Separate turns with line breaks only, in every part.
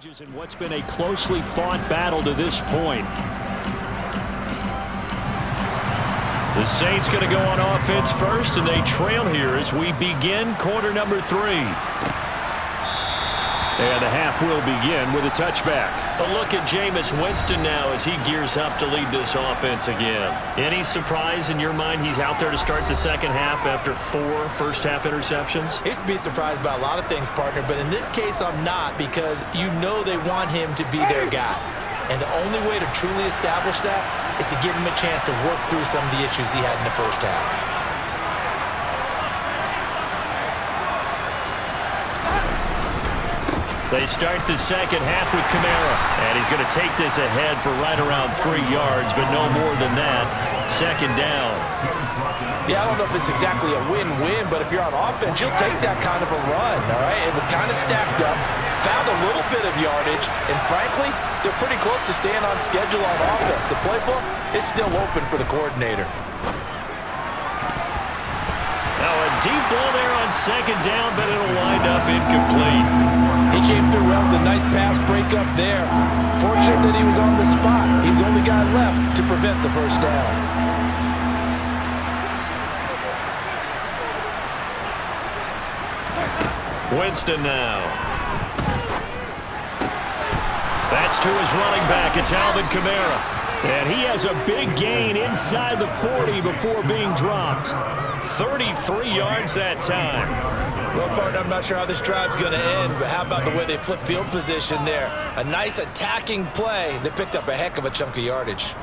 Changes in what's been a closely fought battle to this point. The Saints going to go on offense first, and they trail here as we begin quarter number 3. And the half will begin with a touchback. A look at Jameis Winston now as he gears up to lead this offense again. Any surprise in your mind he's out there to start the second half after 4 first-half interceptions?
He's to be surprised by a lot of things, partner, but in this case I'm not, because you know they want him to be their guy. And the only way to truly establish that is to give him a chance to work through some of the issues he had in the first half.
They start the second half with Kamara, and he's going to take this ahead for right around 3 yards, but no more than that. Second down.
Yeah, I don't know if it's exactly a win-win, but if you're on offense, you'll take that kind of a run, all right? It was kind of stacked up, found a little bit of yardage, and frankly, they're pretty close to staying on schedule on offense. The playbook is still open for the coordinator.
Now a deep ball there on second down, but it'll wind up incomplete.
He came through well with a nice pass breakup there. Fortunate that he was on the spot. He's the only guy left to prevent the first down.
Winston now. That's to his running back. It's Alvin Kamara. And he has a big gain inside the 40 before being dropped. 33 yards that time.
Well, partner, I'm not sure how this drive's going to end, but how about the way they flip field position there? A nice attacking play. They picked up a heck of a chunk of yardage.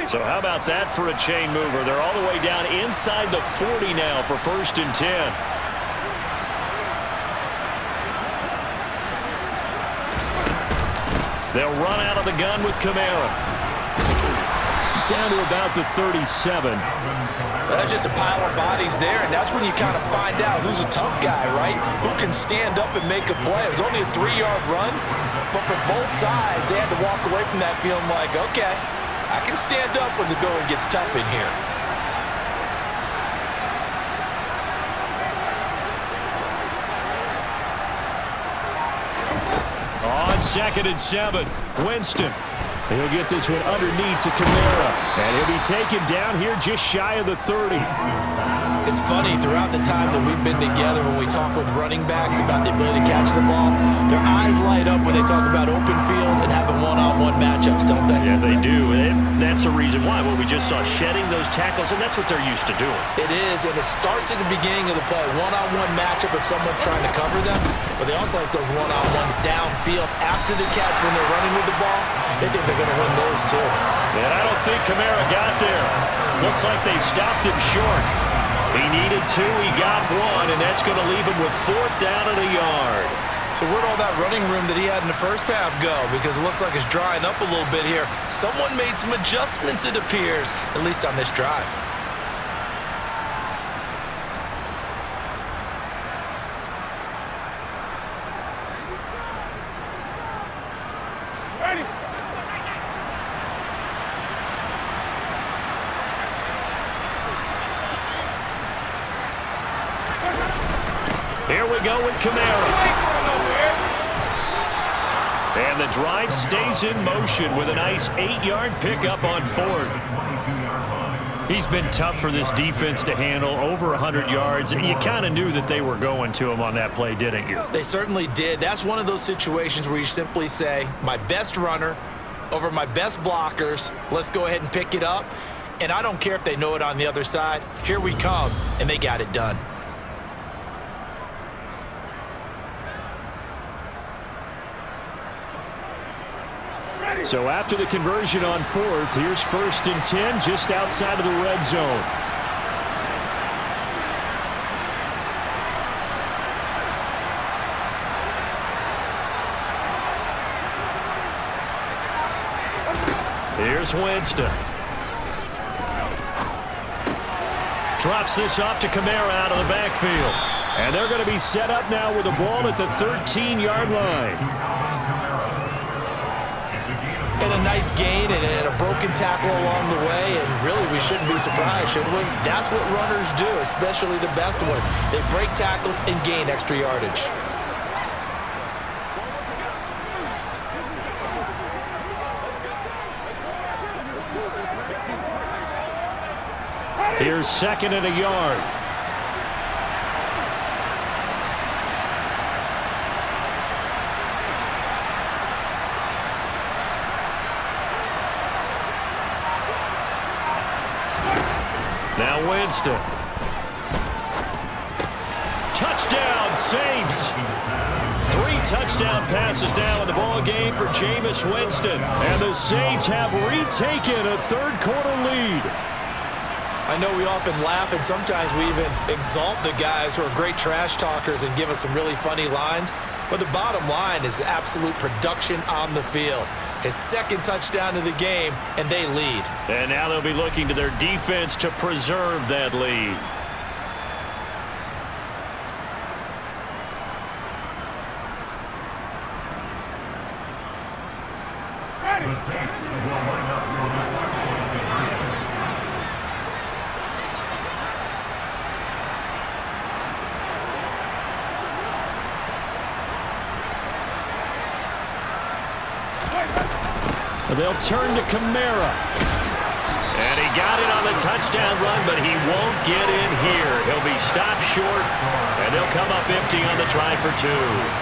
So how about that for a chain mover? They're all the way down inside the 40 now for 1st and 10. They'll run out of the gun with Kamara. Down to about the 37.
That's just a pile of bodies there, and that's when you kind of find out who's a tough guy, right? Who can stand up and make a play. It was only a 3-yard run, but for both sides, they had to walk away from that feeling like, okay, I can stand up when the going gets tough in here.
On 2nd and 7, Winston. He'll get this one underneath to Kamara, and he'll be taken down here just shy of the 30.
It's funny, throughout the time that we've been together, when we talk with running backs about the ability to catch the ball, their eyes light up when they talk about open field and having one-on-one matchups, don't they?
Yeah, they do. And that's the reason why. Well, we just saw shedding those tackles, and that's what they're used to doing.
It is, and it starts at the beginning of the play. One-on-one matchup if someone's trying to cover them, but they also like those one-on-ones downfield after the catch when they're running with the ball. They think they're going to win those, too.
And I don't think Kamara got there. Looks like they stopped him short. He needed 2, he got 1, and that's going to leave him with 4th down and a yard.
So where'd all that running room that he had in the first half go? Because it looks like it's drying up a little bit here. Someone made some adjustments, it appears, at least on this drive.
Here we go with Kamara. And the drive stays in motion with a nice 8-yard pickup on 4th. He's been tough for this defense to handle, over 100 yards. You kind of knew that they were going to him on that play, didn't you?
They certainly did. That's one of those situations where you simply say, my best runner over my best blockers, let's go ahead and pick it up. And I don't care if they know it on the other side. Here we come, and they got it done.
So after the conversion on 4th, here's 1st and 10 just outside of the red zone. Here's Winston. Drops this off to Kamara out of the backfield. And they're going to be set up now with the ball at the 13-yard line.
And a nice gain and a broken tackle along the way, and really we shouldn't be surprised, should we? That's what runners do, especially the best ones. They break tackles and gain extra yardage.
Here's second and a yard. Now Winston. Touchdown, Saints. 3 touchdown passes now in the ball game for Jameis Winston. And the Saints have retaken a third-quarter lead.
I know we often laugh and sometimes we even exalt the guys who are great trash talkers and give us some really funny lines. But the bottom line is absolute production on the field. His second touchdown of the game, and they lead.
And now they'll be looking to their defense to preserve that lead. They'll turn to Kamara. And he got it on the touchdown run, but he won't get in here. He'll be stopped short, and they'll come up empty on the try for 2.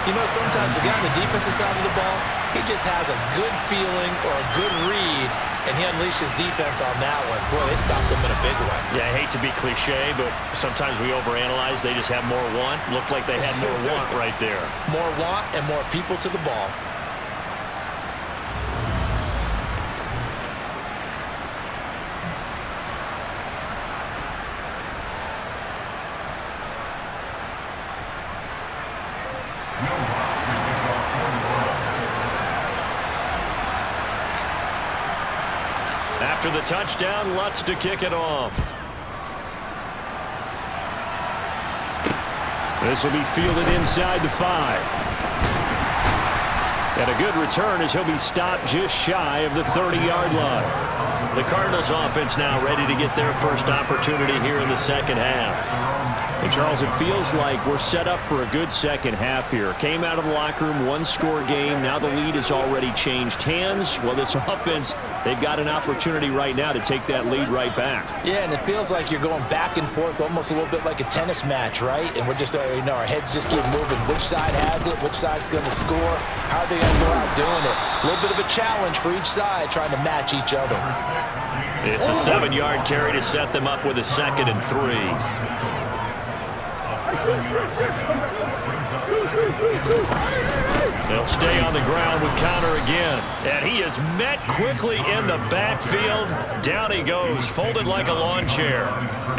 You know, sometimes the guy on the defensive side of the ball, he just has a good feeling or a good read, and he unleashed his defense on that one. Boy, they stopped him in a big way.
Yeah, I hate to be cliche, but sometimes we overanalyze. They just have more want. Looked like they had more want right there.
More want and more people to the ball.
After the touchdown, Lutz to kick it off. This will be fielded inside the 5. And a good return as he'll be stopped just shy of the 30-yard line. The Cardinals offense now ready to get their first opportunity here in the second half. And Charles, it feels like we're set up for a good second half here. Came out of the locker room, 1-score game. Now the lead has already changed hands. Well, this offense, they've got an opportunity right now to take that lead right back.
Yeah, and it feels like you're going back and forth almost a little bit like a tennis match, right? And we're just, our heads just keep moving. Which side has it? Which side's going to score? How are they going to go out doing it? A little bit of a challenge for each side trying to match each other.
It's a 7-yard carry to set them up with a 2nd and 3. They'll stay on the ground with Conner again. And he is met quickly in the backfield. Down he goes, folded like a lawn chair.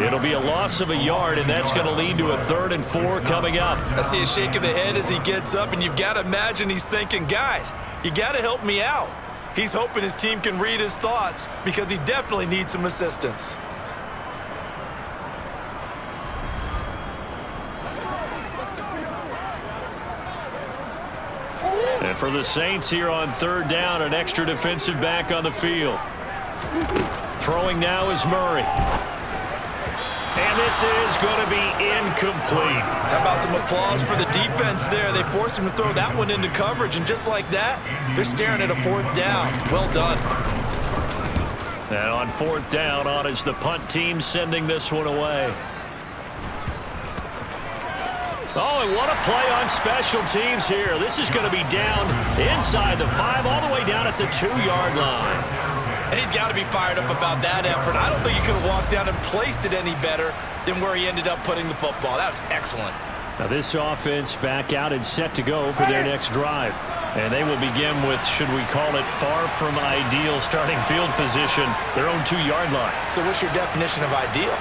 It'll be a loss of a yard, and that's going to lead to a 3rd and 4 coming up.
I see a shake of the head as he gets up, and you've got to imagine he's thinking, guys, you got to help me out. He's hoping his team can read his thoughts because he definitely needs some assistance.
And for the Saints here on 3rd down, an extra defensive back on the field. Throwing now is Murray. And this is going to be incomplete.
How about some applause for the defense there? They forced him to throw that one into coverage, and just like that, they're staring at a 4th down. Well done.
And on 4th down, on is the punt team sending this one away. Oh, and what a play on special teams here. This is going to be down inside the 5, all the way down at the 2-yard line.
And he's got to be fired up about that effort. I don't think he could have walked down and placed it any better than where he ended up putting the football. That was excellent.
Now this offense back out and set to go for their next drive. And they will begin with, should we call it, far from ideal starting field position, their own 2-yard line.
So what's your definition of ideal?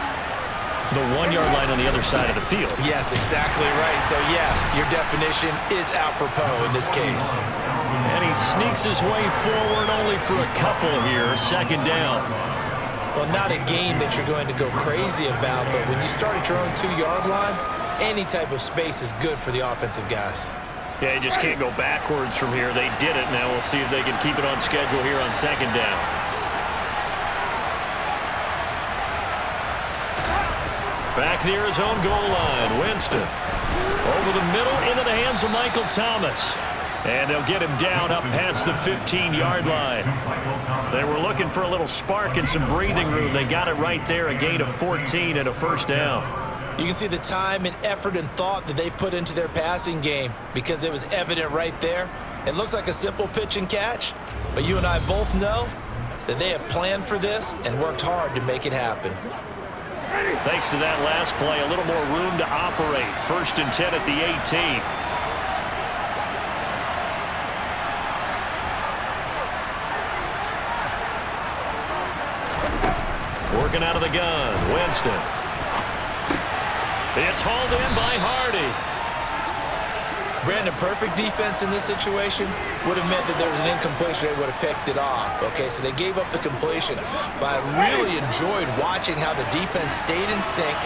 The 1-yard line on the other side of the field.
Yes, exactly right. So, yes, your definition is apropos in this case.
And he sneaks his way forward only for a couple here. 2nd down.
Well, not a game that you're going to go crazy about, but when you start at your own 2-yard line, any type of space is good for the offensive guys.
Yeah, you just can't go backwards from here. They did it. Now we'll see if they can keep it on schedule here on second down. Back near his own goal line, Winston. Over the middle, into the hands of Michael Thomas. And they'll get him down up past the 15-yard line. They were looking for a little spark and some breathing room. They got it right there, a gain of 14 and a first down.
You can see the time and effort and thought that they put into their passing game because it was evident right there. It looks like a simple pitch and catch, but you and I both know that they have planned for this and worked hard to make it happen.
Thanks to that last play, a little more room to operate. 1st and 10 at the 18. Working out of the gun, Winston. It's hauled in by Hardy.
Brandon, perfect defense in this situation would have meant that there was an incompletion. They would have picked it off. Okay, so they gave up the completion. But I really enjoyed watching how the defense stayed in sync,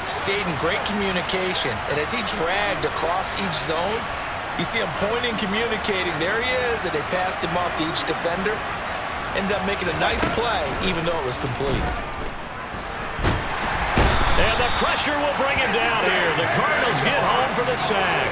stayed in great communication. And as he dragged across each zone, you see him pointing, communicating. There he is, and they passed him off to each defender. Ended up making a nice play, even though it was complete.
And the pressure will bring him down here. The Cardinals get home for the sack.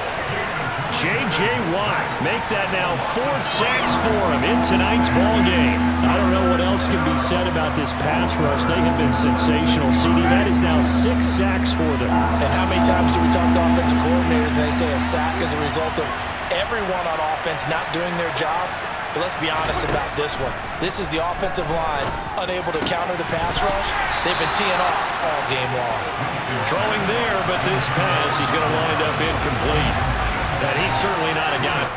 J.J. Watt make that now 4 sacks for him in tonight's ball game. I don't know what else can be said about this pass rush. They have been sensational. CD, that is now 6 sacks for them.
And how many times do we talk to offensive coordinators and they say a sack is a result of everyone on offense not doing their job? But let's be honest about this one. This is the offensive line unable to counter the pass rush. They've been teeing off all game long.
Throwing there, but this pass is going to wind up incomplete. And he's certainly not a guy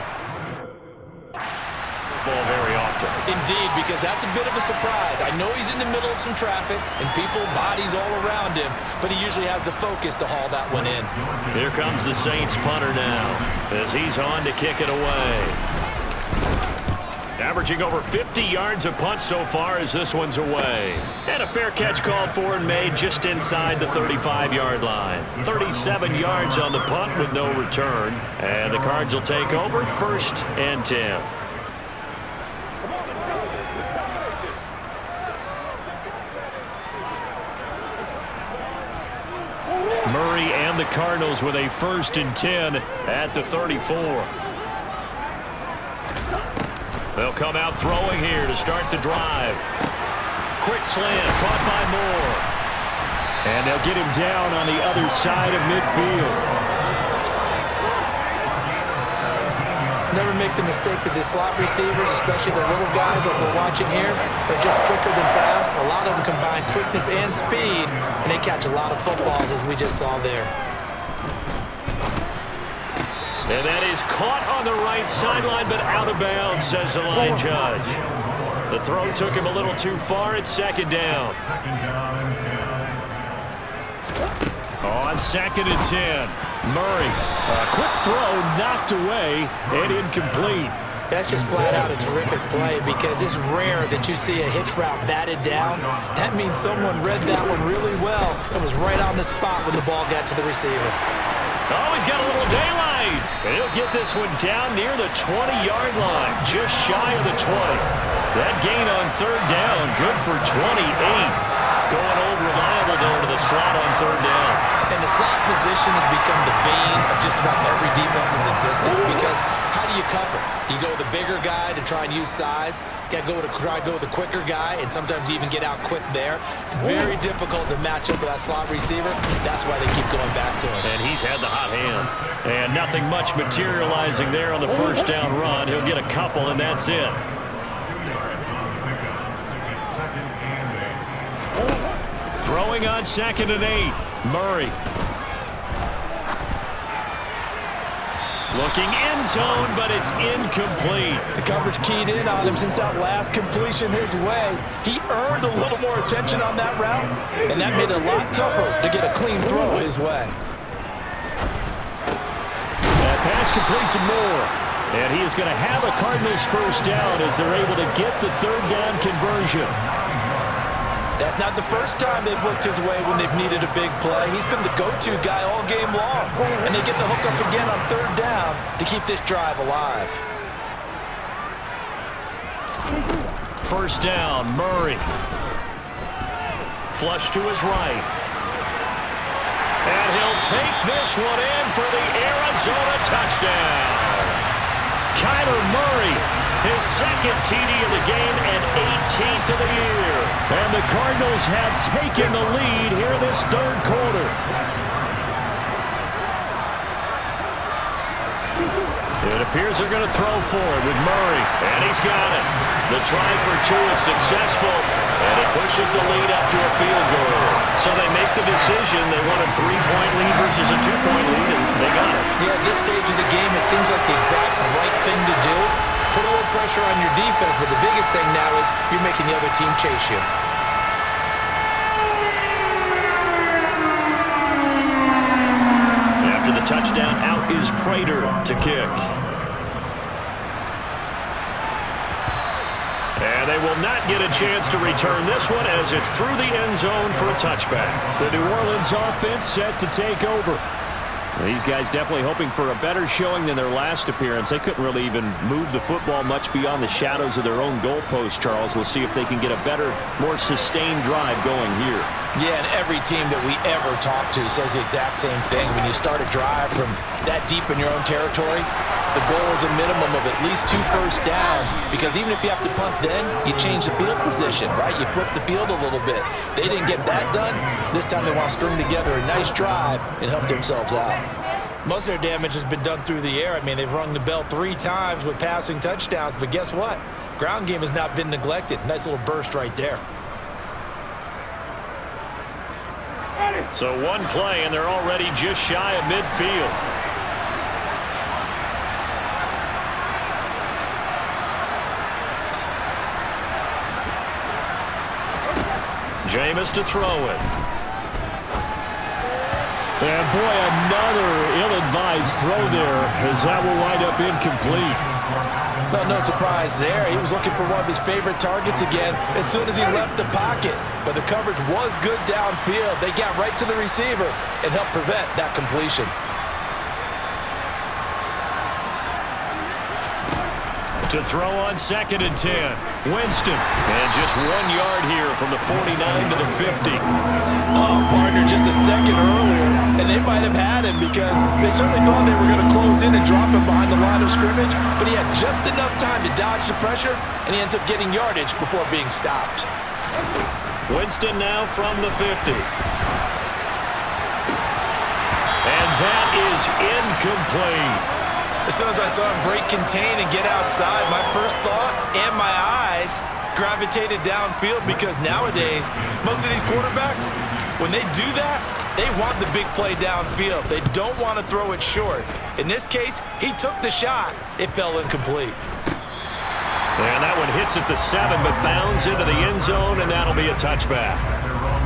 football very often.
Indeed, because that's a bit of a surprise. I know he's in the middle of some traffic and people, bodies all around him, but he usually has the focus to haul that one in.
Here comes the Saints punter now as he's on to kick it away. Averaging over 50 yards a punt so far as this one's away. And a fair catch called for and made just inside the 35-yard line. 37 yards on the punt with no return. And the Cards will take over 1st and 10. Murray and the Cardinals with a 1st and 10 at the 34. They'll come out throwing here to start the drive. Quick slant, caught by Moore. And they'll get him down on the other side of midfield.
Never make the mistake that the slot receivers, especially the little guys that we're watching here, are just quicker than fast. A lot of them combine quickness and speed, and they catch a lot of footballs, as we just saw there.
And that is caught on the right sideline, but out of bounds, says the line judge. The throw took him a little too far at 2nd down. On 2nd and 10, Murray. A quick throw knocked away and incomplete.
That's just flat out a terrific play because it's rare that you see a hitch route batted down. That means someone read that one really well and was right on the spot when the ball got to the receiver.
Oh, he's got a little daylight. And he'll get this one down near the 20-yard line, just shy of the 20. That gain on 3rd down, good for 28. Going old reliable there to the slot on 3rd down.
And the slot position has become the bane of just about every defense's existence because how do you cover? Do you go with a bigger guy to try and use size? Got to try to go with a quicker guy, and sometimes you even get out quick there. Very difficult to match up with that slot receiver. That's why they keep going back to him.
And he's had the hot hand. And nothing much materializing there on the 1st down run. He'll get a couple, and that's it. Throwing on 2nd and 8. Murray. Looking end zone, but it's incomplete.
The coverage keyed in on him since that last completion his way. He earned a little more attention on that route, and that made it a lot tougher to get a clean throw his way.
That pass complete to Moore. And he is going to have a Cardinals 1st down as they're able to get the 3rd down conversion.
That's not the first time they've looked his way when they've needed a big play. He's been the go-to guy all game long. And they get the hook up again on 3rd down to keep this drive alive.
First down, Murray. Flush to his right. And he'll take this one in for the Arizona touchdown. Kyler Murray, his 2nd TD of the game and 18th of the year. And the Cardinals have taken the lead here this 3rd quarter. It appears they're going to throw for it with Murray. And he's got it. The try for 2 is successful. And it pushes the lead up to a field goal. So they make the decision. They want a 3-point lead versus a 2-point lead, and they got it.
Yeah, at this stage of the game, it seems like the exact right thing to do. Put a little pressure on your defense, but the biggest thing now is you're making the other team chase you.
After the touchdown, out is Prater to kick. And they will not get a chance to return this one as it's through the end zone for a touchback. The New Orleans offense set to take over. These guys definitely hoping for a better showing than their last appearance. They couldn't really even move the football much beyond the shadows of their own goalpost, Charles. We'll see if they can get a better, more sustained drive going here.
Yeah, and every team that we ever talk to says the exact same thing. When you start a drive from that deep in your own territory, the goal is a minimum of at least 2 first downs, because even if you have to punt then, you change the field position, right? You flip the field a little bit. They didn't get that done. This time they want to string together a nice drive and help themselves out. Most of their damage has been done through the air. I mean, they've rung the bell 3 times with passing touchdowns, but guess what? Ground game has not been neglected. Nice little burst right there.
So 1 play, and they're already just shy of midfield. Jameis to throw it. And boy, another ill-advised throw there, as that will wind up incomplete.
Well, no surprise there. He was looking for one of his favorite targets again as soon as he left the pocket. But the coverage was good downfield. They got right to the receiver and helped prevent that completion.
To throw on 2nd and 10. Winston. And just 1 yard here from the 49 to the 50.
Oh, partner, just a second earlier, and they might have had him because they certainly thought they were going to close in and drop him behind the line of scrimmage, but he had just enough time to dodge the pressure, and he ends up getting yardage before being stopped.
Winston now from the 50. And that is incomplete.
As soon as I saw him break contain and get outside, my first thought and my eyes gravitated downfield, because nowadays, most of these quarterbacks, when they do that, they want the big play downfield. They don't want to throw it short. In this case, he took the shot. It fell incomplete.
And that one hits at the 7, but bounds into the end zone, and that'll be a touchback.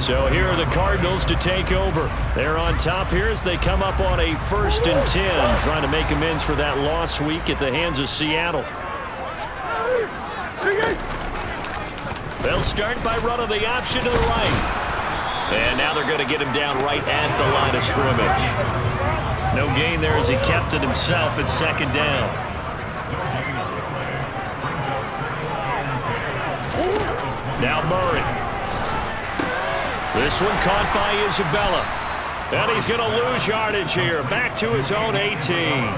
So here are the Cardinals to take over. They're on top here as they come up on a 1st and 10, trying to make amends for that lost week at the hands of Seattle. They'll start by running the option to the right. And now they're going to get him down right at the line of scrimmage. No gain there as he kept it himself at 2nd down. Now Murray. This one caught by Isabella. And he's going to lose yardage here. Back to his own 18.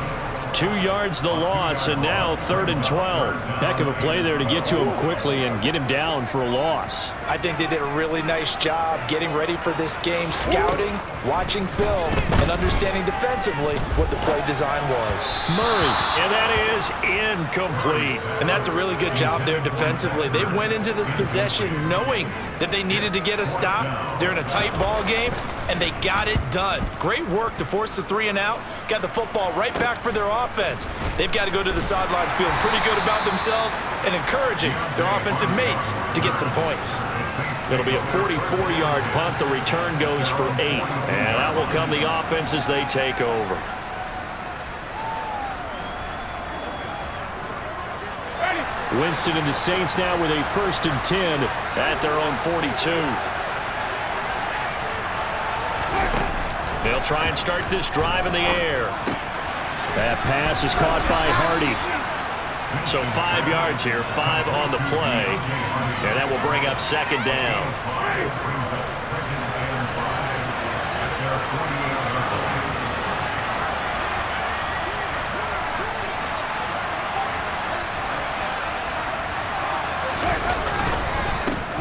2 yards the loss, and now 3rd and 12. Heck of a play there to get to him quickly and get him down for a loss.
I think they did a really nice job getting ready for this game, scouting, watching film, and understanding defensively what the play design was.
Murray, and that is incomplete.
And that's a really good job there defensively. They went into this possession knowing that they needed to get a stop. They're in a tight ball game, and they got it done. Great work to force the 3 and out. Got the football right back for their offense. They've got to go to the sidelines feeling pretty good about themselves and encouraging their offensive mates to get some points.
It'll be a 44-yard punt. The return goes for 8. And that will come the offense as they take over. Winston and the Saints now with a 1st and 10 at their own 42. They'll try and start this drive in the air. That pass is caught by Hardy. So 5 yards here, 5 on the play. And that will bring up 2nd down.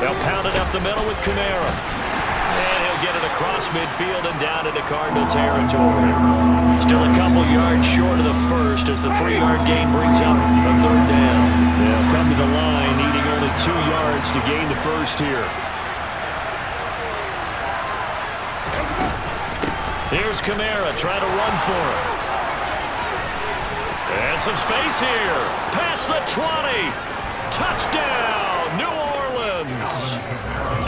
They'll pound it up the middle with Kamara. And he'll get it across midfield and down into Cardinal territory. Still a couple yards short of the first as the 3-yard gain brings up a 3rd down. They'll come to the line needing only 2 yards to gain the first here. Here's Kamara trying to run for it. And some space here. Past the 20. Touchdown, New Orleans.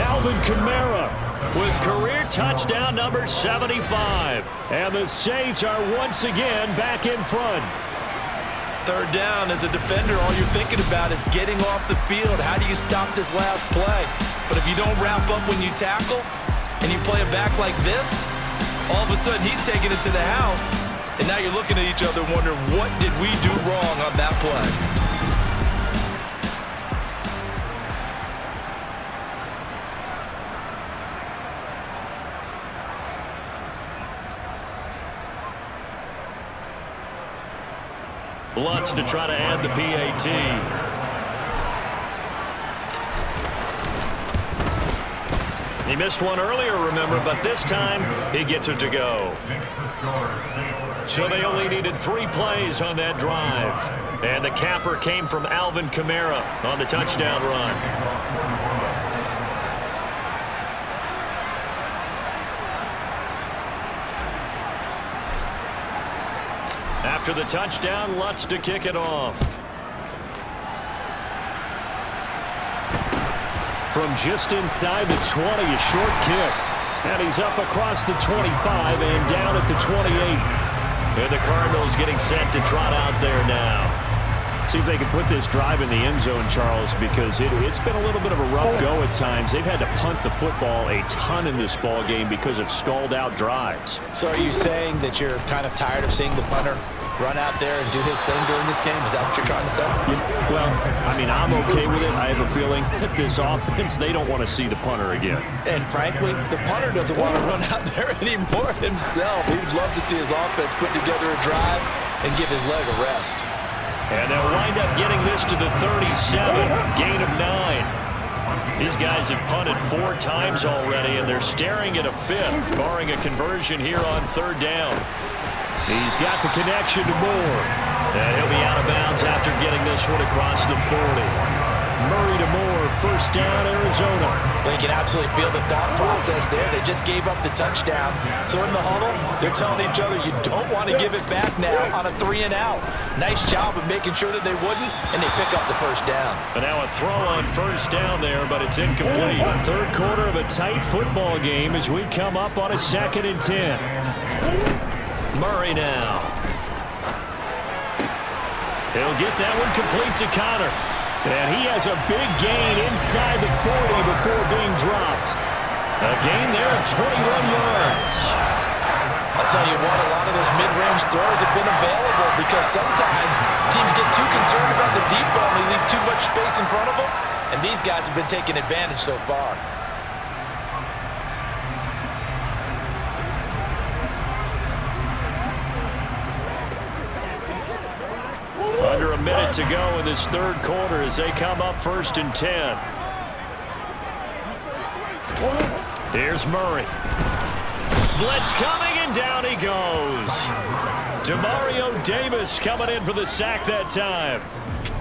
Alvin Kamara with career touchdown number 75. And the Saints are once again back in front.
3rd down, as a defender, all you're thinking about is getting off the field. How do you stop this last play? But if you don't wrap up when you tackle and you play it back like this, all of a sudden he's taking it to the house. And now you're looking at each other wondering, what did we do wrong on that play?
Lutz to try to add the PAT. He missed one earlier, remember, but this time he gets it to go. So they only needed 3 plays on that drive. And the capper came from Alvin Kamara on the touchdown run. After the touchdown, Lutz to kick it off. From just inside the 20, a short kick. And he's up across the 25 and down at the 28. And the Cardinals getting set to trot out there now. See if they can put this drive in the end zone, Charles, because it's been a little bit of a rough go at times. They've had to punt the football a ton in this ball game because of stalled-out drives.
So are you saying that you're kind of tired of seeing the punter run out there and do his thing during this game? Is that what you're trying to say?
Well, I mean, I'm okay with it. I have a feeling that this offense, they don't want to see the punter again.
And frankly, the punter doesn't want to run out there anymore himself. He would love to see his offense put together a drive and give his leg a rest.
And they'll wind up getting this to the 37, gain of 9. These guys have punted 4 times already, and they're staring at a 5th, barring a conversion here on 3rd down. He's got the connection to Moore. And he'll be out of bounds after getting this one across the 40. Murray to Moore, 1st down, Arizona.
Well, you can absolutely feel the thought process there. They just gave up the touchdown. So in the huddle, they're telling each other, you don't want to give it back now on a 3-and-out. Nice job of making sure that they wouldn't, and they pick up the 1st down.
And now a throw on 1st down there, but it's incomplete. 3rd quarter of a tight football game as we come up on a 2nd and 10. Murray now. He'll get that one complete to Connor. And he has a big gain inside the 40 before being dropped. A gain there of 21 yards.
I'll tell you what, a lot of those mid-range throws have been available because sometimes teams get too concerned about the deep ball and they leave too much space in front of them. And these guys have been taking advantage so far.
Under a minute to go in this 3rd quarter as they come up 1st and 10. Here's Murray. Blitz coming, and down he goes. Demario Davis coming in for the sack that time.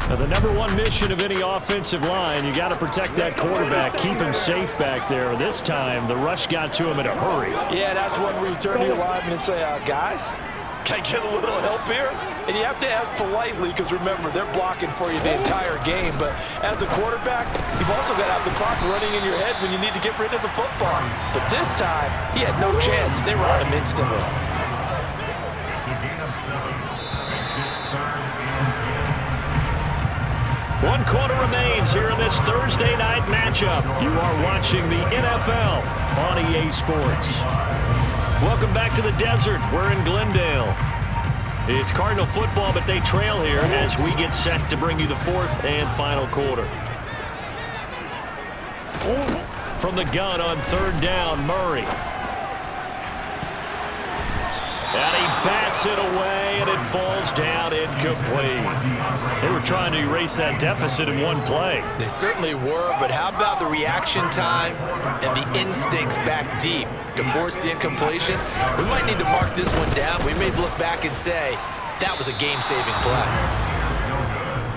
Now, the #1 mission of any offensive line, you got to protect that quarterback, keep him safe back there. This time, the rush got to him in a hurry.
Yeah, that's one where you turn to your lineman and say, guys, can I get a little help here? And you have to ask politely because, remember, they're blocking for you the entire game. But as a quarterback, you've also got to have the clock running in your head when you need to get rid of the football. But this time, he had no chance. They were on him instantly.
One quarter remains here in this Thursday night matchup. You are watching the NFL on EA Sports. Welcome back to the desert. We're in Glendale. It's Cardinal football, but they trail here as we get set to bring you the fourth and final quarter. From the gun on third down, Murray. And he bats it away, and it falls down incomplete. They were trying to erase that deficit in one play.
They certainly were, but how about the reaction time and the instincts back deep to force the incompletion? We might need to mark this one down. We may look back and say, that was a game-saving play.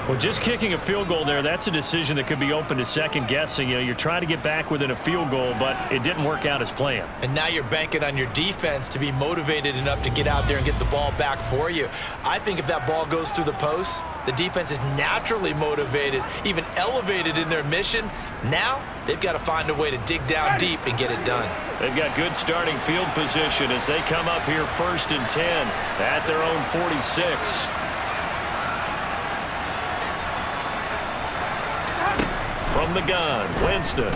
Well, just kicking a field goal there, that's a decision that could be open to second guessing. You know, you're trying to get back within a field goal, but it didn't work out as planned. And
now you're banking on your defense to be motivated enough to get out there and get the ball back for you. I think if that ball goes through the post, the defense is naturally motivated, even elevated in their mission. Now they've got to find a way to dig down deep and get it done.
They've got good starting field position as they come up here 1st and 10 at their own 46. From the gun, Winston.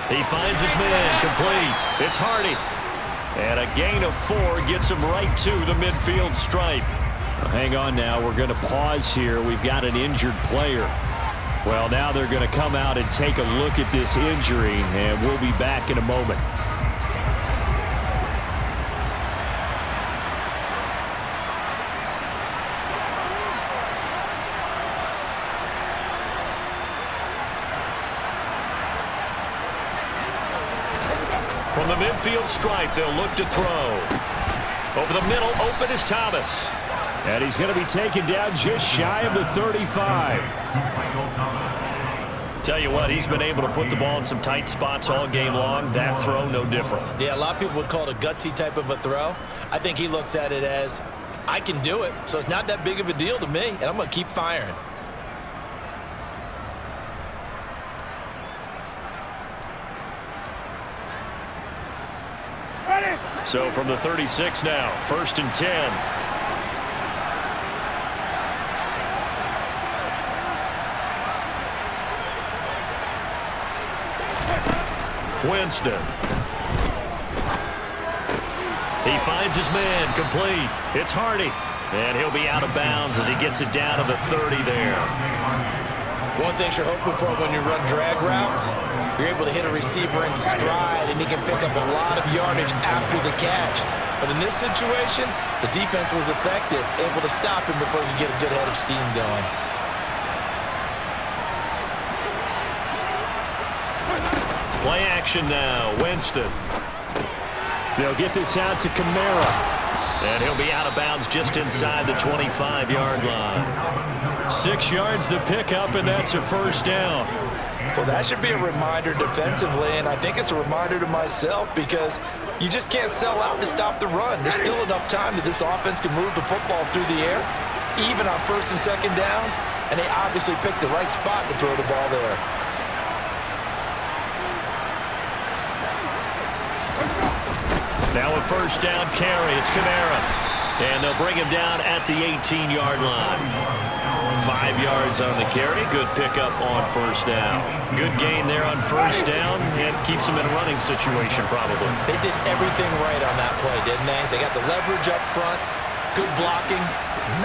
He finds his man, complete. It's Hardy. And a gain of 4 gets him right to the midfield stripe. Well, hang on now, we're going to pause here. We've got an injured player. Well, now they're going to come out and take a look at this injury, and we'll be back in a moment. From the midfield stripe, they'll look to throw. Over the middle, open is Thomas. And he's going to be taken down just shy of the 35. Tell you what, he's been able to put the ball in some tight spots all game long. That throw, no different.
Yeah, a lot of people would call it a gutsy type of a throw. I think he looks at it as, I can do it, so it's not that big of a deal to me, and I'm going to keep firing.
So from the 36 now, 1st and 10. Winston. He finds his man, complete. It's Hardy. And he'll be out of bounds as he gets it down to the 30 there.
One thing you're hoping for when you run drag routes, you're able to hit a receiver in stride, and he can pick up a lot of yardage after the catch. But in this situation, the defense was effective, able to stop him before he could get a good head of steam going.
Play action now, Winston. They'll get this out to Kamara. And he'll be out of bounds just inside the 25-yard line. 6 yards the pickup, and that's a first down.
Well, that should be a reminder defensively, and I think it's a reminder to myself because you just can't sell out to stop the run. There's still enough time that this offense can move the football through the air, even on 1st and 2nd downs, and they obviously picked the right spot to throw the ball there.
Now a first down carry. It's Kamara. And they'll bring him down at the 18-yard line. 5 yards on the carry. Good pickup on 1st down. Good gain there on 1st down, and keeps him in a running situation probably.
They did everything right on that play, didn't they? They got the leverage up front, good blocking,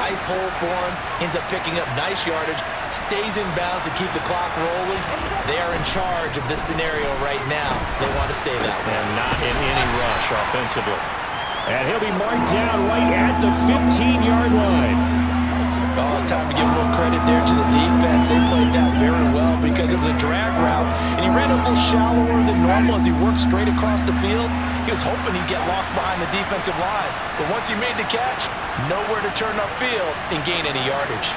nice hole for him, ends up picking up nice yardage, stays in bounds to keep the clock rolling. They are in charge of this scenario right now. They want to stay that way.
And not in any rush offensively. And he'll be marked down right at the 15-yard line.
Oh, it's time to give a little credit there to the defense. They played that very well because it was a drag route, and he ran a little shallower than normal as he worked straight across the field. He was hoping he'd get lost behind the defensive line, but once he made the catch, nowhere to turn upfield and gain any yardage.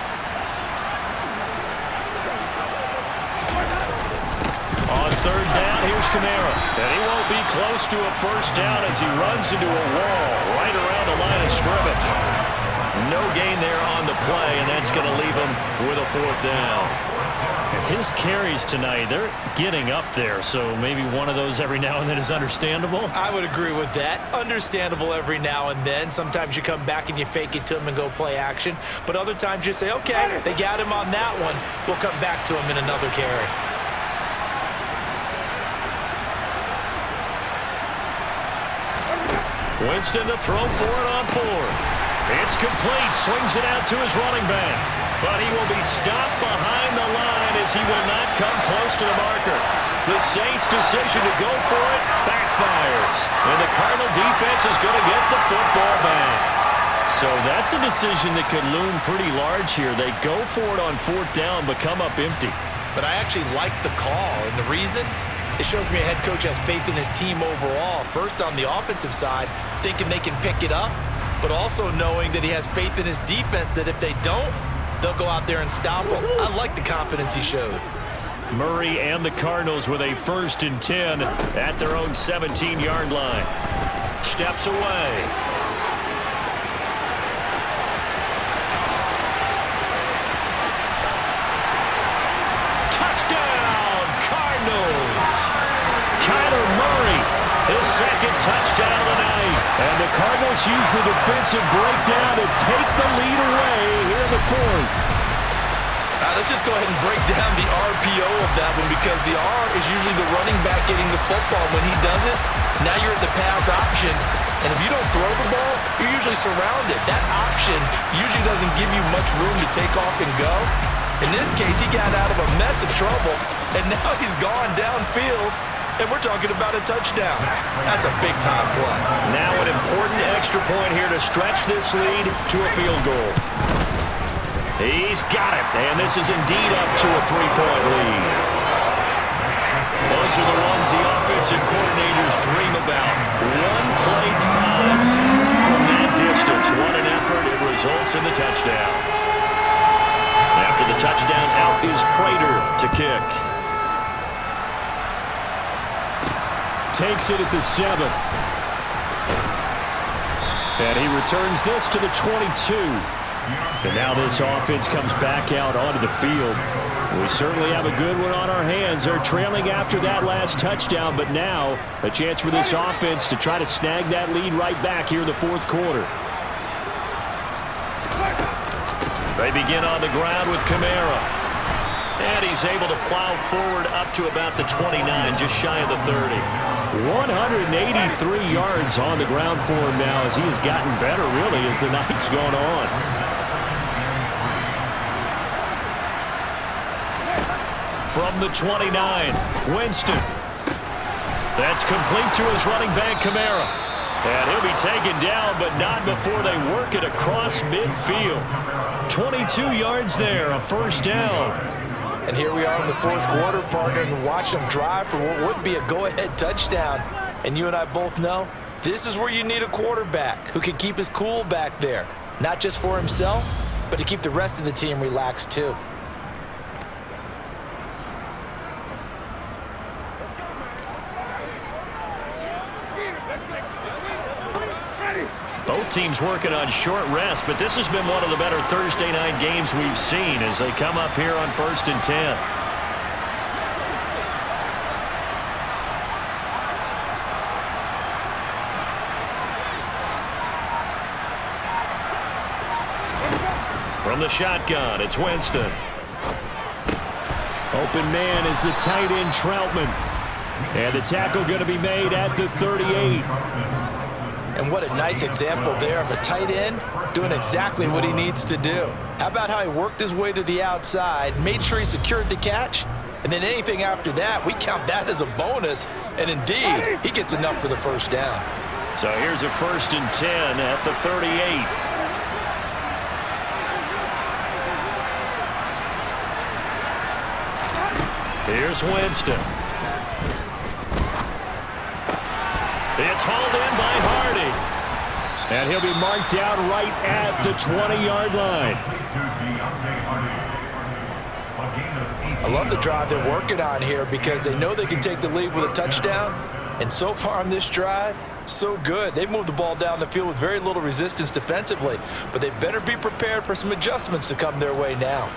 On 3rd down, here's Kamara. And he won't be close to a first down as he runs into a wall right around the line of scrimmage. No gain there on the play, and that's going to leave him with a 4th down. His carries tonight, they're getting up there, so maybe one of those every now and then is understandable.
I would agree with that. Understandable every now and then. Sometimes you come back and you fake it to him and go play action. But other times you say, okay, they got him on that one. We'll come back to him in another carry.
Winston to throw for it on 4. It's complete. Swings it out to his running back. But he will be stopped behind the line as he will not come close to the marker. The Saints' decision to go for it backfires. And the Cardinal defense is going to get the football back. So that's a decision that could loom pretty large here. They go for it on 4th down, but come up empty.
But I actually like the call. And the reason? It shows me a head coach has faith in his team overall. First on the offensive side, thinking they can pick it up, but also knowing that he has faith in his defense that if they don't, they'll go out there and stop him. I like the confidence he showed.
Murray and the Cardinals with a 1st and 10 at their own 17-yard line. Steps away. Touchdown, Cardinals! Kyler Murray, his 2nd touchdown of the night. And the Cardinals use the defensive breakdown to take the lead away here in the 4th.
Let's just go ahead and break down the RPO of that one, because the R is usually the running back getting the football. When he does it, now you're at the pass option. And if you don't throw the ball, you're usually surrounded. That option usually doesn't give you much room to take off and go. In this case, he got out of a mess of trouble, and now he's gone downfield. And we're talking about a touchdown. That's a big-time play.
Now an important extra point here to stretch this lead to a field goal. He's got it, and this is indeed up to a 3-point lead. Those are the ones the offensive coordinators dream about. One-play drives from that distance. What an effort. It results in the touchdown. After the touchdown, out is Prater to kick. Takes it at the 7. And he returns this to the 22. And now this offense comes back out onto the field. We certainly have a good one on our hands. They're trailing after that last touchdown, but now a chance for this offense to try to snag that lead right back here in the 4th quarter. They begin on the ground with Kamara. And he's able to plow forward up to about the 29, just shy of the 30. 183 yards on the ground for him now as he has gotten better, really, as the night's gone on. From the 29, Winston. That's complete to his running back, Kamara. And he'll be taken down, but not before they work it across midfield. 22 yards there, a 1st down.
And here we are in the 4th quarter, partner, and watch them drive for what would be a go-ahead touchdown. And you and I both know this is where you need a quarterback who can keep his cool back there, not just for himself, but to keep the rest of the team relaxed too.
Both teams working on short rest, but this has been one of the better Thursday night games we've seen as they come up here on 1st and 10. From the shotgun, it's Winston. Open man is the tight end, Troutman. And the tackle going to be made at the 38.
And what a nice example there of a tight end doing exactly what he needs to do. How about how he worked his way to the outside, made sure he secured the catch, and then anything after that, we count that as a bonus. And indeed, he gets enough for the 1st down.
So here's a 1st and 10 at the 38. Here's Winston. It's hauled in by Hardy. And he'll be marked down right at the 20-yard line.
I love the drive they're working on here because they know they can take the lead with a touchdown. And so far on this drive, so good. They've moved the ball down the field with very little resistance defensively. But they better be prepared for some adjustments to come their way now.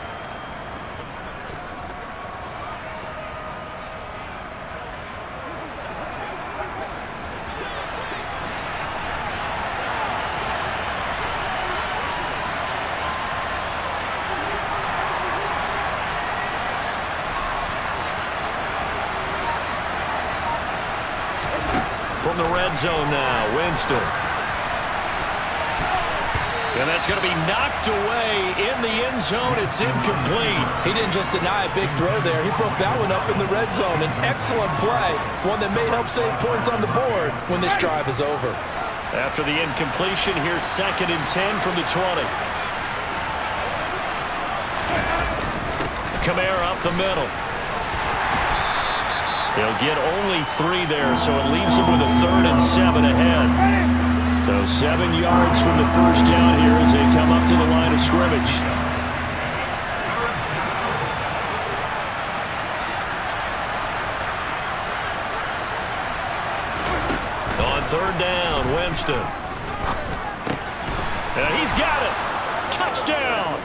red zone now. Winston. And that's going to be knocked away in the end zone. It's incomplete.
He didn't just deny a big throw there. He broke that one up in the red zone. An excellent play, one that may help save points on the board when this drive is over.
After the incompletion, here's 2nd and 10 from the 20. Kamara up the middle. They'll get only 3 there, so it leaves them with a 3rd and 7 ahead. So 7 yards from the first down here as they come up to the line of scrimmage. On 3rd down, Winston. And he's got it. Touchdown.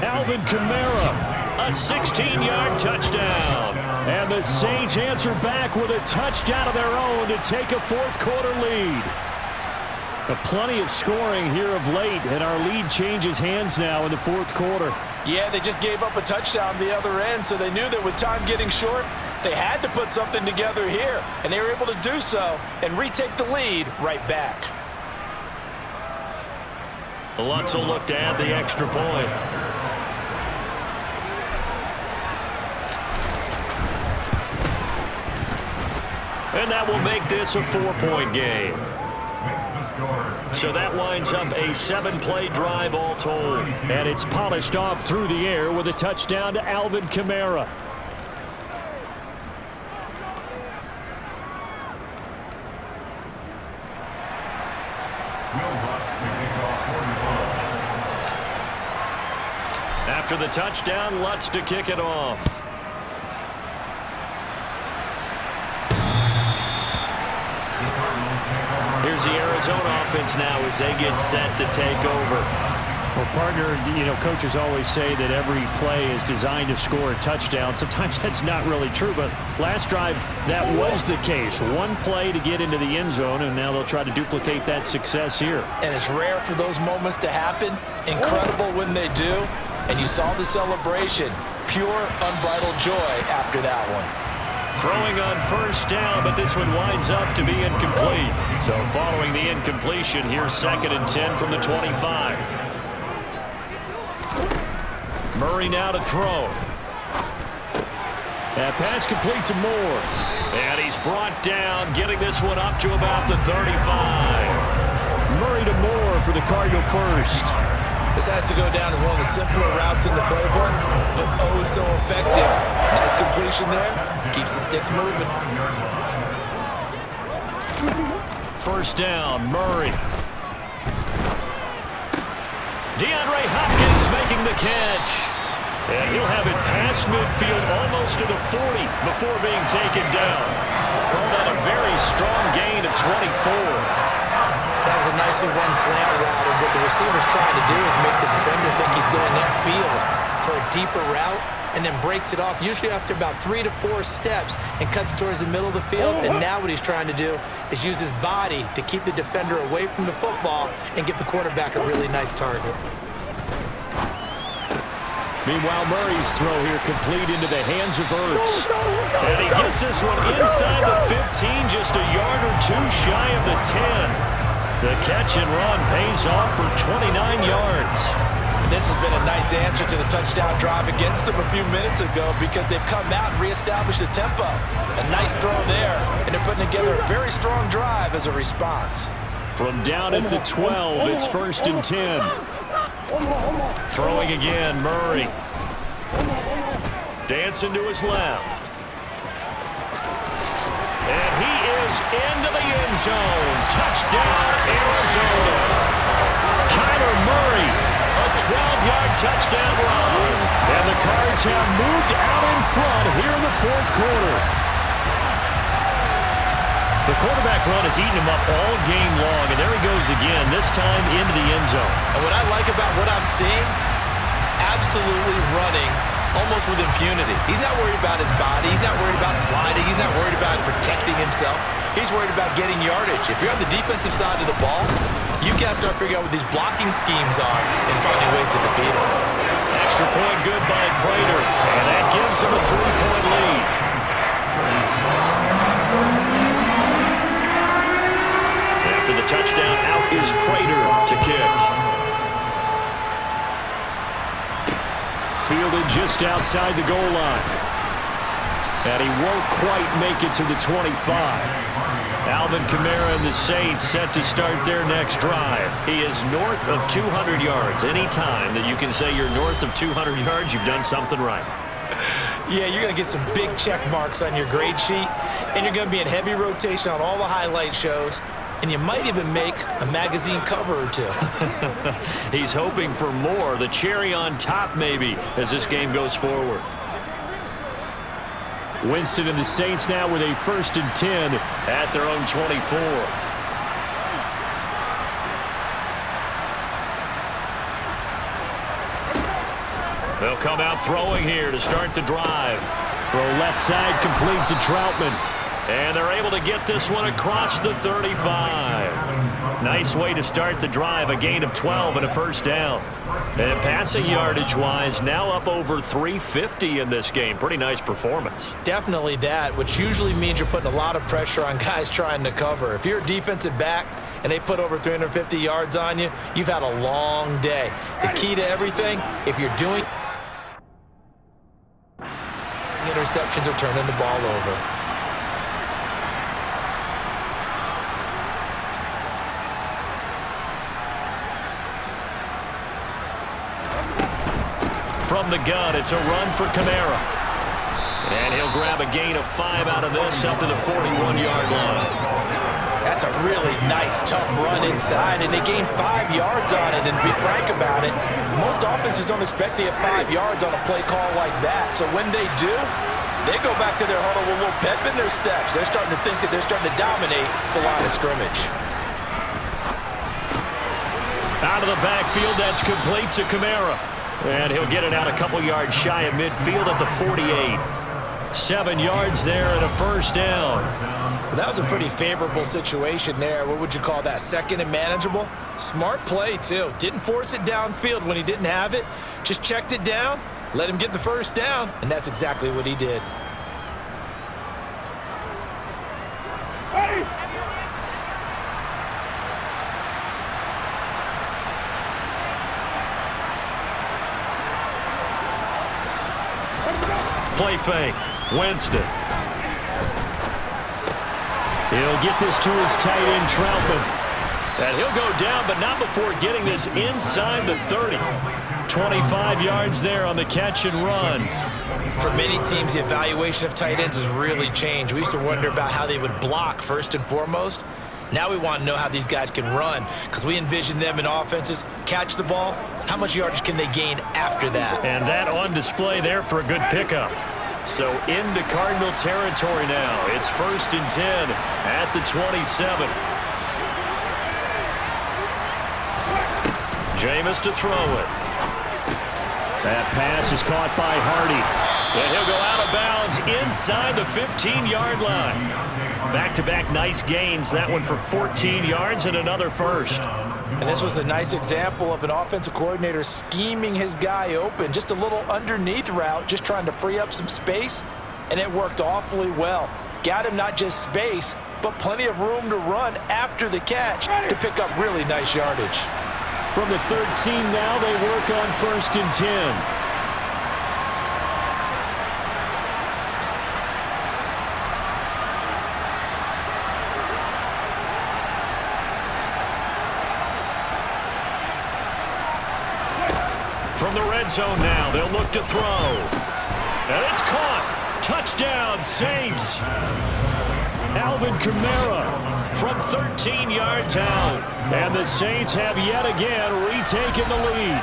Alvin Kamara, a 16-yard touchdown. And the Saints answer back with a touchdown of their own to take a 4th quarter lead. Plenty of scoring here of late, and our lead changes hands now in the 4th quarter.
Yeah, they just gave up a touchdown the other end, so they knew that with time getting short, they had to put something together here, and they were able to do so and retake the lead right back.
Lutz will look to add the extra point. And that will make this a 4-point game. So that winds up a 7-play drive all told. And it's polished off through the air with a touchdown to Alvin Kamara. After the touchdown, Lutz to kick it off. Here's the Arizona offense now as they get set to take over.
Well, partner, coaches always say that every play is designed to score a touchdown. Sometimes that's not really true, but last drive, that was the case. One play to get into the end zone, and now they'll try to duplicate that success here.
And it's rare for those moments to happen. Incredible when they do. And you saw the celebration. Pure, unbridled joy after that one.
Throwing on first down, but this one winds up to be incomplete. So following the incompletion, here's 2nd and 10 from the 25. Murray now to throw. That pass complete to Moore. And he's brought down, getting this one up to about the 35. Murray to Moore for the Cardinal first.
This has to go down as one of the simpler routes in the playbook, but oh so effective. Nice completion there. Keeps the sticks moving.
First down, Murray. DeAndre Hopkins making the catch. And he'll have it past midfield almost to the 40 before being taken down. Called out a very strong gain of 24.
That was a nicely run slant route, and what the receiver's trying to do is make the defender think he's going upfield for a deeper route, and then breaks it off, usually after about 3 to 4 steps, and cuts towards the middle of the field. And now what he's trying to do is use his body to keep the defender away from the football and give the quarterback a really nice target.
Meanwhile, Murray's throw here complete into the hands of Ertz. And he gets this one inside the 15, just a yard or 2 shy of the 10. The catch and run pays off for 29 yards.
This has been a nice answer to the touchdown drive against them a few minutes ago because they've come out and reestablished the tempo. A nice throw there, and they're putting together a very strong drive as a response.
From down at the 12, it's 1st and 10. Throwing again, Murray. Dancing to his left. And he is into the end zone. Touchdown, Arizona. Kyler Murray, a 12-yard touchdown run. And the Cards have moved out in front here in the 4th quarter. The quarterback run has eaten him up all game long, and there he goes again, this time into the end zone.
And what I like about what I'm seeing, absolutely running almost with impunity. He's not worried about his body. He's not worried about sliding. He's not worried about protecting himself. He's worried about getting yardage. If you're on the defensive side of the ball, you've got to start figuring out what these blocking schemes are and finding ways to defeat him.
Extra point good by Prater, and that gives him a 3-point lead. touchdown. Out is Prater to kick.
Fielded just outside the goal line. And he won't quite make it to the 25. Alvin Kamara and the Saints set to start their next drive. He is north of 200 yards. Any time that you can say you're north of 200 yards, you've done something right.
Yeah, you're going to get some big check marks on your grade sheet, and you're going to be in heavy rotation on all the highlight shows, and you might even make a magazine cover or two.
He's hoping for more, the cherry on top maybe, as this game goes forward. Winston and the Saints now with a 1st and 10 at their own 24.
They'll come out throwing here to start the drive.
Throw left side complete to Troutman.
And they're able to get this one across the 35. Nice way to start the drive, a gain of 12 and a 1st down. And passing yardage-wise, now up over 350 in this game. Pretty nice performance.
Definitely that, which usually means you're putting a lot of pressure on guys trying to cover. If you're a defensive back and they put over 350 yards on you, you've had a long day. The key to everything, if you're doing interceptions or turning the ball over.
From the gun, it's a run for Kamara. And he'll grab a gain of 5 out of this up to the 41-yard line.
That's a really nice, tough run inside, and they gained 5 yards on it. And to be frank about it, most offenses don't expect to get 5 yards on a play call like that. So when they do, they go back to their huddle with a little pep in their steps. They're starting to think that they're starting to dominate the line of scrimmage.
Out of the backfield, that's complete to Kamara. And he'll get it out a couple yards shy of midfield at the 48. 7 yards there and a 1st down.
That was a pretty favorable situation there. What would you call that? 2nd and manageable? Smart play, too. Didn't force it downfield when he didn't have it. Just checked it down, let him get the 1st down, and that's exactly what he did.
Play fake. Winston.
He'll get this to his tight end, Troutman.
And he'll go down, but not before getting this inside the 30. 25 yards there on the catch and run.
For many teams, the evaluation of tight ends has really changed. We used to wonder about how they would block first and foremost. Now we want to know how these guys can run, because we envision them in offenses catch the ball. How much yardage can they gain after that?
And that on display there for a good pickup. So into Cardinal territory now. It's 1st and 10 at the 27. Jameis to throw it.
That pass is caught by Hardy.
And he'll go out of bounds inside the 15-yard line. Back-to-back nice gains. That one for 14 yards and another 1st.
And this was a nice example of an offensive coordinator scheming his guy open. Just a little underneath route, just trying to free up some space, and it worked awfully well. Got him not just space, but plenty of room to run after the catch to pick up really nice yardage.
From the 13 now, they work on 1st and 10.
From the red zone now, they'll look to throw. And it's caught. Touchdown, Saints. Alvin Kamara from 13 yards out.
And the Saints have yet again retaken the lead.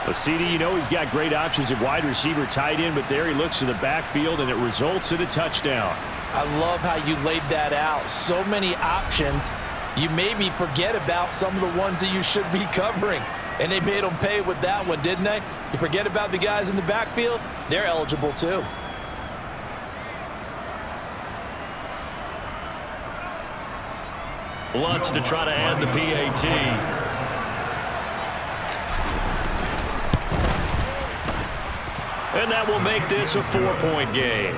But CD, you know he's got great options at wide receiver, tight end, but there he looks to the backfield, and it results in a touchdown.
I love how you laid that out. So many options. You maybe forget about some of the ones that you should be covering. And they made them pay with that one, didn't they? You forget about the guys in the backfield, they're eligible too.
Lutz to try to add the PAT. And that will make this a 4-point game.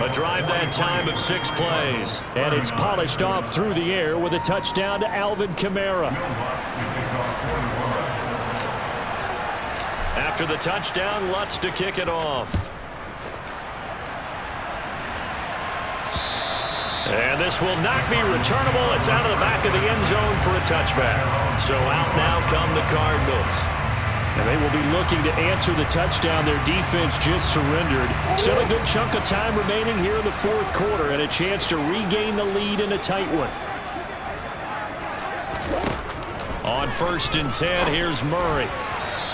A drive that time of 6 plays.
And it's polished off through the air with a touchdown to Alvin Kamara.
After the touchdown, Lutz to kick it off. And this will not be returnable. It's out of the back of the end zone for a touchback. So out now come the Cardinals.
And they will be looking to answer the touchdown. Their defense just surrendered. Still a good chunk of time remaining here in the fourth quarter and a chance to regain the lead in a tight one.
On 1st and 10, here's Murray.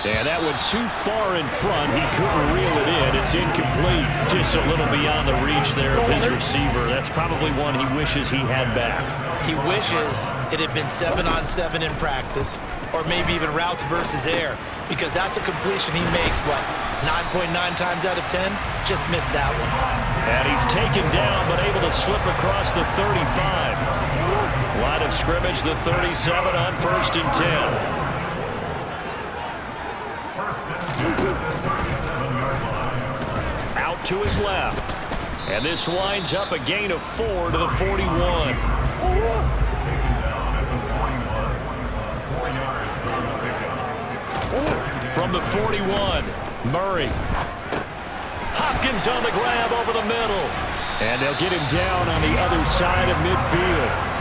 And that went too far in front. He couldn't reel it in. It's incomplete.
Just a little beyond the reach there of his receiver. That's probably one he wishes he had back.
He wishes it had been 7-on-7 in practice, or maybe even routes versus air, because that's a completion he makes, what, 9.9 times out of 10? Just missed that one.
And he's taken down, but able to slip across the 35. Line of scrimmage, the 37 on 1st and 10. Out to his left. And this winds up a gain of 4 to the 41. From the 41, Murray. Hopkins on the grab over the middle.
And they'll get him down on the other side of midfield.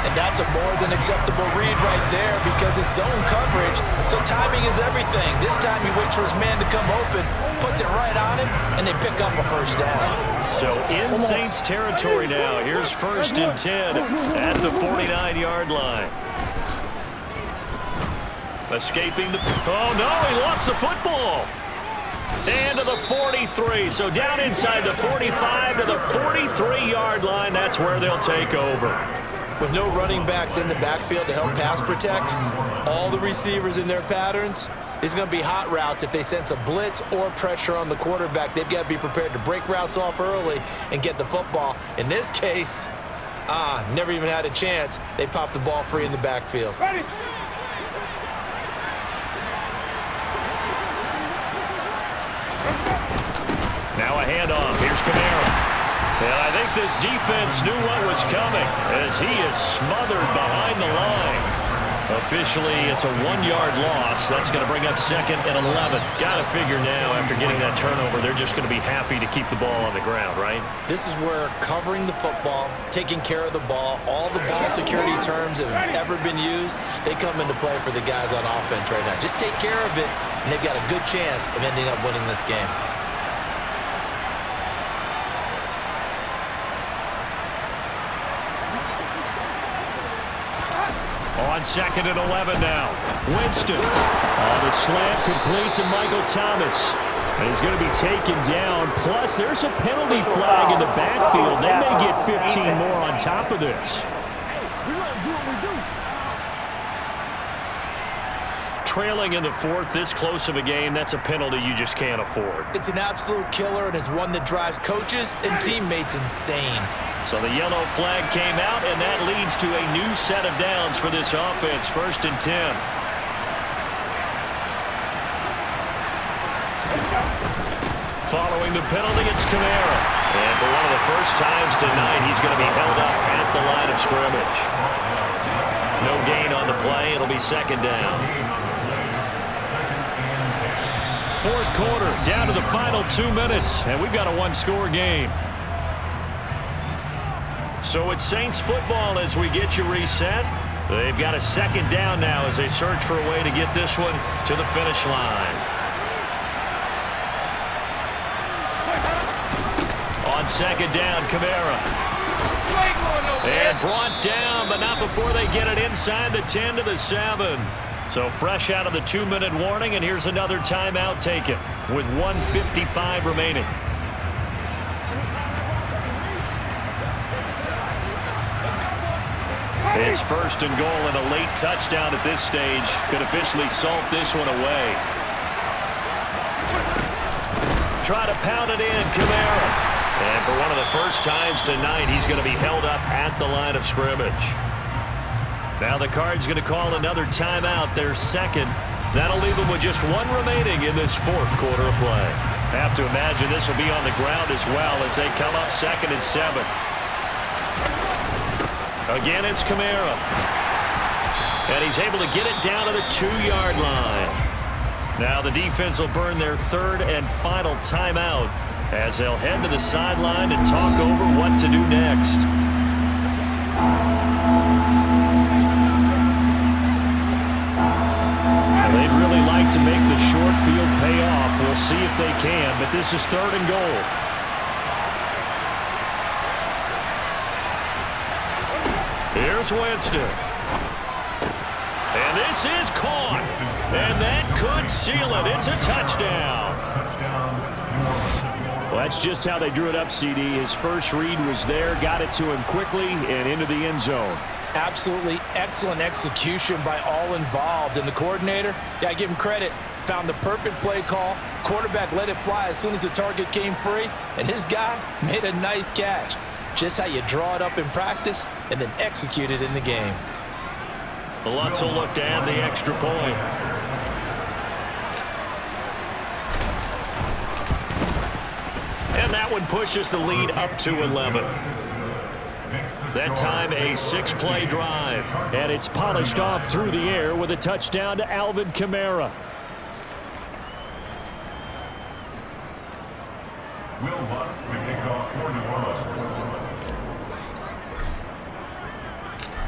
And that's a more than acceptable read right there because it's zone coverage, so timing is everything. This time he waits for his man to come open, puts it right on him, and they pick up a first down.
So in Saints territory now. Here's 1st and 10 at the 49-yard line. Escaping the... Oh, no, he lost the football. And to the 43. So down inside the 45 to the 43-yard line. That's where they'll take over.
With no running backs in the backfield to help pass protect, all the receivers in their patterns, these are going to be hot routes. If they sense a blitz or pressure on the quarterback, they've got to be prepared to break routes off early and get the football. In this case, never even had a chance. They popped the ball free in the backfield.
Ready.
Now a handoff. Here's Kamara. And I think this defense knew what was coming as he is smothered behind the line. Officially, it's a 1-yard loss. That's going to bring up 2nd and 11. Got to figure now, after getting that turnover, they're just going to be happy to keep the ball on the ground, right?
This is where covering the football, taking care of the ball, all the ball security terms that have ever been used, they come into play for the guys on offense right now. Just take care of it, and they've got a good chance of ending up winning this game.
On 2nd and 11 now. Winston.
The slant complete to Michael Thomas. And he's going to be taken down. Plus, there's a penalty flag in the backfield. They may get 15 more on top of this.
Trailing in the 4th, this close of a game, that's a penalty you just can't afford.
It's an absolute killer, and it's one that drives coaches and teammates insane.
So the yellow flag came out, and that leads to a new set of downs for this offense. 1st and 10. Following the penalty, it's Kamara. And for one of the first times tonight, he's going to be held up at the line of scrimmage. No gain on the play. It'll be 2nd down. 4th quarter, down to the final 2 minutes, and we've got a 1-score game. So it's Saints football as we get you reset. They've got a 2nd down now as they search for a way to get this one to the finish line. On 2nd down, Kamara. And brought down, but not before they get it inside the 10 to the 7. So fresh out of the 2-minute warning, and here's another timeout taken with 1:55 remaining. It's 1st and goal, and a late touchdown at this stage could officially salt this one away. Try to pound it in, Kamara. And for one of the first times tonight, he's going to be held up at the line of scrimmage. Now the Cards going to call another timeout, their 2nd. That'll leave them with just 1 remaining in this 4th quarter of play. Have to imagine this will be on the ground as well as they come up 2nd and 7. Again, it's Kamara. And he's able to get it down to the 2-yard line. Now the defense will burn their 3rd and final timeout as they'll head to the sideline and talk over what to do next.
They'd really like to make the short field pay off. We'll see if they can, but this is 3rd and goal.
Here's Winston. And this is caught. And that could seal it. It's a touchdown.
Well, that's just how they drew it up, CD. His first read was there, got it to him quickly, and into the end zone.
Absolutely excellent execution by all involved. And the coordinator, gotta give him credit, found the perfect play call. Quarterback let it fly as soon as the target came free, and his guy made a nice catch. Just how you draw it up in practice and then execute it in the game.
Lutz will look to add the extra point. And that one pushes the lead up to 11. That time a 6-play drive.
And it's polished off through the air with a touchdown to Alvin Kamara.
Will Lutz to kick off for New Orleans.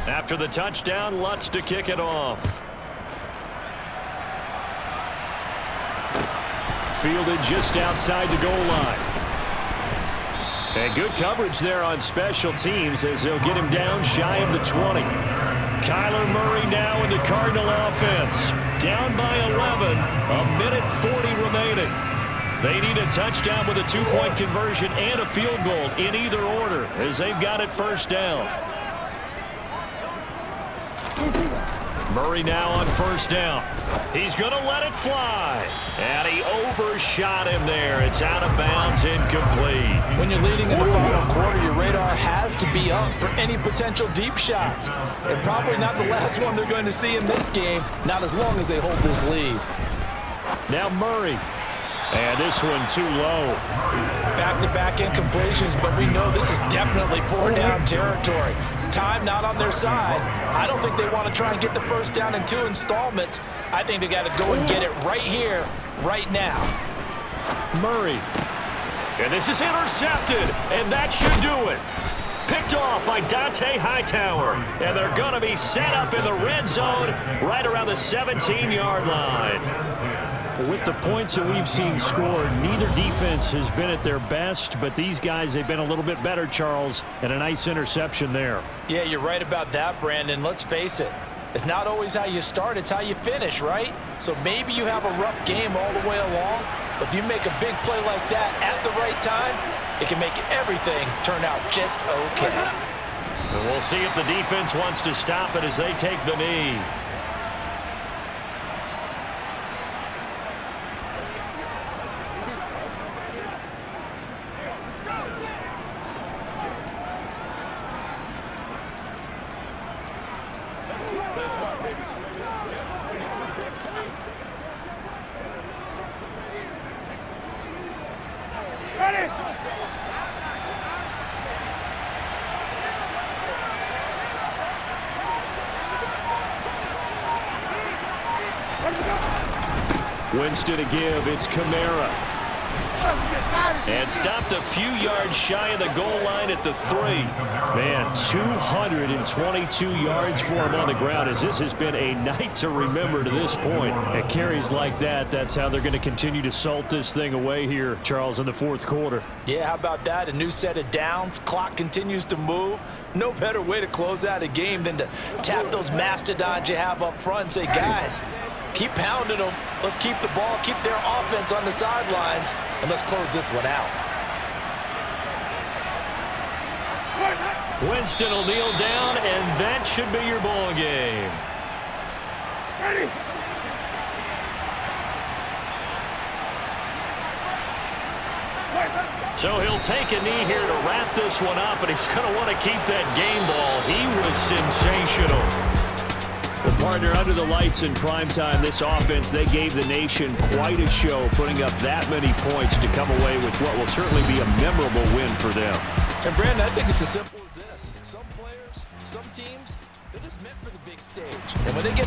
After the touchdown, Lutz to kick it off.
Fielded just outside the goal line. And good coverage there on special teams as they'll get him down shy of the 20.
Kyler Murray now in the Cardinal offense. Down by 11, a minute 40 remaining. They need a touchdown with a 2-point conversion and a field goal in either order as they've got it 1st down. Murray now on 1st down. He's going to let it fly. And he overshot him there. It's out of bounds, incomplete.
When you're leading in the final quarter, your radar has to be up for any potential deep shots. And probably not the last one they're going to see in this game, not as long as they hold this lead.
Now Murray. And this one too low.
Back-to-back incompletions, but we know this is definitely 4-down territory. Time not on their side. I don't think they want to try and get the 1st down in 2 installments. I think they got to go and get it right here, right now.
Murray.
And this is intercepted, and that should do it. Picked off by Dante Hightower. And they're going to be set up in the red zone right around the 17-yard line.
With the points that we've seen scored, neither defense has been at their best, but these guys, they've been a little bit better, Charles, and a nice interception there.
Yeah, you're right about that, Brandon. Let's face it. It's not always how you start, it's how you finish, right? So maybe you have a rough game all the way along, but if you make a big play like that at the right time, it can make everything turn out just okay.
And we'll see if the defense wants to stop it as they take the knee.
Winston to give. It's Kamara.
And stopped a few yards shy of the goal line at the 3.
Man, 222 yards for him on the ground as this has been a night to remember to this point. At carries like that, that's how they're going to continue to salt this thing away here, Charles, in the 4th quarter.
Yeah, how about that? A new set of downs. Clock continues to move. No better way to close out a game than to tap those mastodons you have up front and say, guys, keep pounding them. Let's keep the ball, keep their offense on the sidelines, and let's close this one out.
Winston will kneel down, and that should be your ball game.
Ready.
So he'll take a knee here to wrap this one up, and he's going to want to keep that game ball. He was sensational.
Well, partner, under the lights in primetime, this offense, they gave the nation quite a show, putting up that many points to come away with what will certainly be a memorable win for them.
And, Brandon, I think it's as simple as this. Some players, some teams, they're just meant for the big stage. And when they get